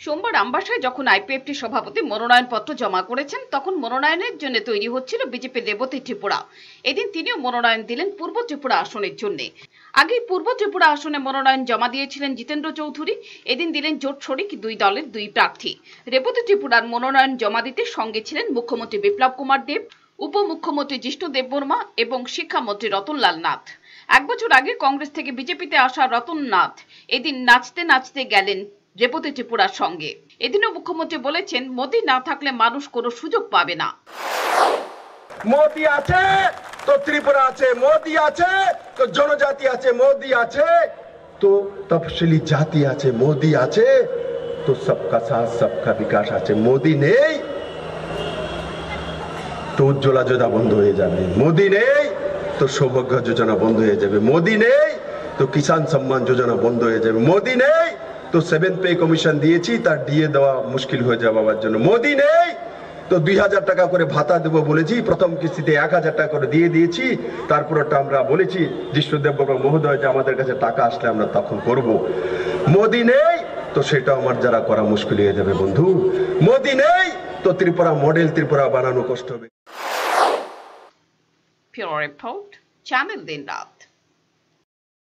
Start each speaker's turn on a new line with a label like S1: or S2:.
S1: সোমবার আমবাসায় যখন আইপিএফটি সভাপতি মনোনয়নপত্র জমা করেছেন তখন মনোনয়নের জন্য তৈরি হচ্ছিল বিজেপির রেবতী ত্রিপুরা। এদিন তিনিও মনোনয়ন দিলেন পূর্ব ত্রিপুরা আসনের জন্য। আগে পূর্ব ত্রিপুরা আসনে মনোনয়ন জমা দিয়েছিলেন জিতেন্দ্র চৌধুরী। এদিন দিলেন জোট শরিক দুই দলের দুই প্রার্থী। রেবতী ত্রিপুরার মনোনয়ন জমা দিতে সঙ্গে ছিলেন মুখ্যমন্ত্রী বিপ্লব কুমার দেব, উপমুখ্যমন্ত্রী জিষ্ণু দেববর্মা এবং শিক্ষামন্ত্রী রতনলাল নাথ। এক বছর আগে কংগ্রেস থেকে বিজেপিতে আসা রতন নাথ এদিন নাচতে নাচতে গেলেন রেবতী ত্রিপুরার সঙ্গে। এদিনও মুখ্যমন্ত্রী বলেছেন, মোদী না থাকলে মানুষ কোনো সুযোগ পাবে না।
S2: মোদী আছে তো ত্রিপুরা আছে, মোদী আছে তো জনজাতি আছে, মোদী আছে তো তফসিলি জাতি আছে, মোদী আছে তো সবকা সাথ সবকা বিকাশ আছে। মোদী নেই তো উজ্জ্বলা যোজনা বন্ধ হয়ে যাবে, মোদী নেই তো সৌভাগ্য যোজনা বন্ধ হয়ে যাবে, মোদী নেই তো কিষাণ সম্মান যোজনা বন্ধ হয়ে যাবে, মোদী নেই তো 7th পে কমিশন দিয়েছি তার ডিএ দেওয়া মুশকিল হয়ে যাবে বাবার জন্য, মোদী নেই তো 2000 টাকা করে ভাতা দেবো বলেছি, প্রথম কিস্তিতে 1000 টাকা করে দিয়ে দিয়েছি, তারপরটা আমরা বলেছি জিষ্ণু দেববর্মা মহোদয় যে আমাদের কাছে টাকা আসলে আমরা তখন করব। মোদী নেই তো সেটা আমার যারা করা মুশকিল হয়ে যাবে বন্ধু, মোদী নেই তো ত্রিপুরা মডেল ত্রিপুরা বানানো কষ্ট হবে।
S1: Pure Report, Channel Din Raat।